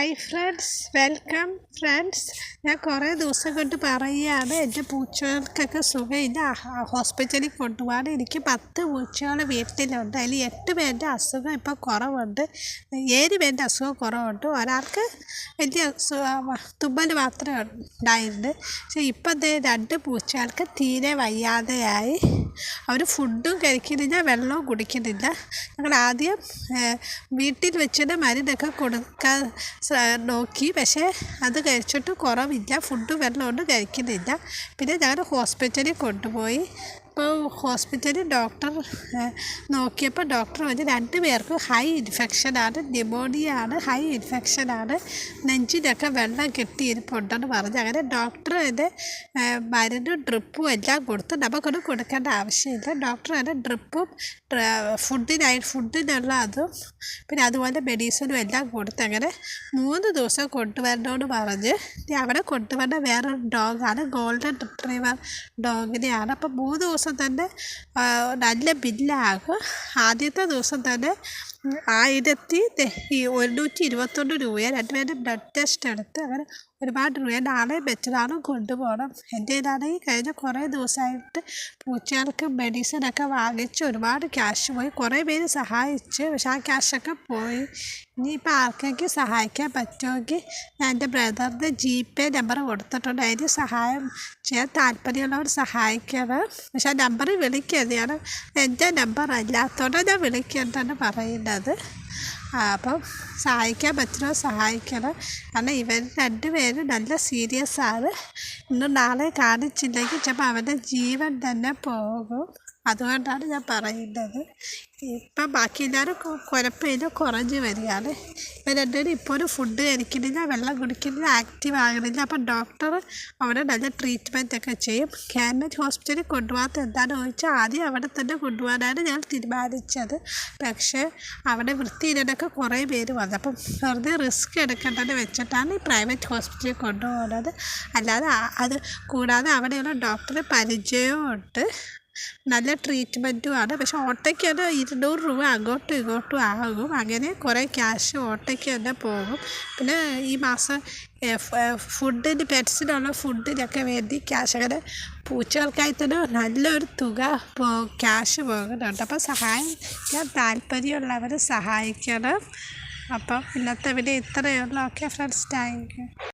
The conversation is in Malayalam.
Hi friends, welcome friends. ഞാൻ കുറേ ദിവസം കൊണ്ട് പറയുകയാണ് എൻ്റെ പൂച്ചകൾക്കൊക്കെ സുഖമില്ല, ഹോസ്പിറ്റലിൽ കൊണ്ടുപോകാൻ. എനിക്ക് 10 പൂച്ചകൾ വീട്ടിലുണ്ട്. അതിൽ 8 പേരുടെ അസുഖം ഇപ്പോൾ കുറവുണ്ട്, 7 പേരുടെ അസുഖം കുറവുണ്ട്. ഒരാൾക്ക് വലിയ തുമ്മൽ മാത്രമേ ഉണ്ടായിരുന്നു. പക്ഷേ ഇപ്പം 2 പൂച്ചകൾക്ക് തീരെ വയ്യാതെയായി. അവർ ഫുഡും കഴിക്കുന്നില്ല, വെള്ളവും കുടിക്കുന്നില്ല. ഞങ്ങൾ ആദ്യം വീട്ടിൽ വെച്ചിട്ട് മരുന്നൊക്കെ കൊടുക്കാൻ നോക്കി, പക്ഷേ അത് കഴിച്ചിട്ട് കുറവില്ല. ഫുഡും വെള്ളമൊന്നും കഴിക്കുന്നില്ല. പിന്നെ ഞങ്ങൾ ഹോസ്പിറ്റലിൽ കൊണ്ടുപോയി. ഇപ്പോൾ ഹോസ്പിറ്റലിൽ ഡോക്ടർ നോക്കിയപ്പോൾ ഡോക്ടർ പറഞ്ഞ് 2 പേർക്കും ഹൈ ഇൻഫെക്ഷനാണ്, ന്യൂമോണിയാണ്, ഹൈ ഇൻഫെക്ഷനാണ്, നെഞ്ചിനൊക്കെ വെള്ളം കെട്ടിയിരിപ്പുണ്ടെന്ന് പറഞ്ഞു. അങ്ങനെ ഡോക്ടർ അതിൻ്റെ മരുന്നും ഡ്രിപ്പും എല്ലാം കൊടുത്ത് നമുക്കൊന്നും കൊടുക്കേണ്ട ആവശ്യമില്ല. ഡോക്ടർ അതിൻ്റെ ഡ്രിപ്പും ഫുഡിനുള്ള അതും പിന്നെ അതുപോലെ മെഡിസിനും എല്ലാം കൊടുത്ത് അങ്ങനെ 3 ദിവസം കൊണ്ടുവരണമെന്ന് പറഞ്ഞ് അവിടെ കൊണ്ടുവന്ന വേറൊരു ഡോഗാണ്, ഗോൾഡൻ റിട്രീവർ ഡോഗിനെയാണ്. അപ്പം 3 ദിവസം തന്നെ നല്ല ബില്ലാകും. ആദ്യത്തെ ദിവസം തന്നെ 1121 രൂപ. 2 പേരും ബ്ലഡ് ടെസ്റ്റ് എടുത്ത് അങ്ങനെ ഒരുപാട് രൂപ. നാളെ മറ്റന്നാൾ കൊണ്ടുപോകണം. എൻ്റെ ഇതാണെങ്കിൽ കഴിഞ്ഞ കുറേ ദിവസമായിട്ട് പൂച്ചകൾക്ക് മെഡിസിനൊക്കെ വാങ്ങിച്ച് ഒരുപാട് ക്യാഷ് പോയി. കുറേ പേര് സഹായിച്ച്, പക്ഷെ ആ ക്യാഷൊക്കെ പോയി. ഇനിയിപ്പോൾ ആർക്കെങ്കിലും സഹായിക്കാൻ പറ്റുമെങ്കിൽ ഞാൻ എൻ്റെ ബ്രദറിൻ്റെ GPay നമ്പർ കൊടുത്തിട്ടുണ്ട്. അതിന് സഹായം ചെയ്യാൻ താല്പര്യമുള്ളവർ സഹായിക്കണം. പക്ഷെ ആ നമ്പറിൽ വിളിക്കരുത്, കാരണം എൻ്റെ നമ്പർ അല്ലാത്തതുകൊണ്ട് ഞാൻ വിളിക്കേണ്ടെന്ന് പറയുന്നത്. അപ്പം സഹായിക്കാൻ പറ്റുമോ സഹായിക്കണം, കാരണം ഇവർ 2 പേരും നല്ല സീരിയസ് ആണ്. ഇന്ന് നാളെ കാണിച്ചില്ലെങ്കിൽ ചിലപ്പോൾ അവൻ്റെ ജീവൻ തന്നെ പോകും. അതുകൊണ്ടാണ് ഞാൻ പറയുന്നത്. ഇപ്പം ബാക്കി എല്ലാവരും കുഴപ്പമില്ല, കുറഞ്ഞ് വരികയാണ്. ഇവർ 2 പേരും ഇപ്പോഴും ഫുഡ് കഴിക്കുന്നില്ല, വെള്ളം കുടിക്കുന്നില്ല, ആക്റ്റീവ് ആകുന്നില്ല. അപ്പം ഡോക്ടർ അവിടെ നല്ല ട്രീറ്റ്മെൻറ്റൊക്കെ ചെയ്യും. ഗവൺമെൻറ് ഹോസ്പിറ്റലിൽ കൊണ്ടുപോകാത്ത എന്താണെന്ന് ചോദിച്ചാൽ ആദ്യം അവിടെ തന്നെ കൊണ്ടുപോകാനാണ് ഞാൻ തീരുമാനിച്ചത്. പക്ഷേ അവിടെ വൃത്തിയിടാനൊക്കെ കുറേ പേര് വന്നു. അപ്പം വെറുതെ റിസ്ക് എടുക്കേണ്ടതെന്ന് വെച്ചിട്ടാണ് ഈ പ്രൈവറ്റ് ഹോസ്പിറ്റലിൽ കൊണ്ടുപോകുന്നത്. അല്ലാതെ അത് കൂടാതെ അവിടെയുള്ള ഡോക്ടറെ പരിചയവും ഉണ്ട്, നല്ല ട്രീറ്റ്മെൻറ്റുമാണ്. പക്ഷെ ഓട്ടോയ്ക്ക് തന്നെ 200 രൂപ അങ്ങോട്ടും ഇങ്ങോട്ടും ആകും. അങ്ങനെ കുറേ ക്യാഷ് ഓട്ടോയ്ക്ക് തന്നെ പോകും. പിന്നെ ഈ മാസം ഫുഡിന്, പെറ്റ്സിനുള്ള ഫുഡിനൊക്കെ വേണ്ടി ക്യാഷ്, അങ്ങനെ പൂച്ചകൾക്കായി തന്നെ നല്ലൊരു തുക ക്യാഷ് പോകുന്നുണ്ട്. അപ്പം സഹായിക്കാൻ താല്പര്യമുള്ളവർ സഹായിക്കണം. അപ്പം ഇന്നത്തെ വീഡിയോ ഇത്രയേ ഉള്ളൂ. Okay friends, thank you.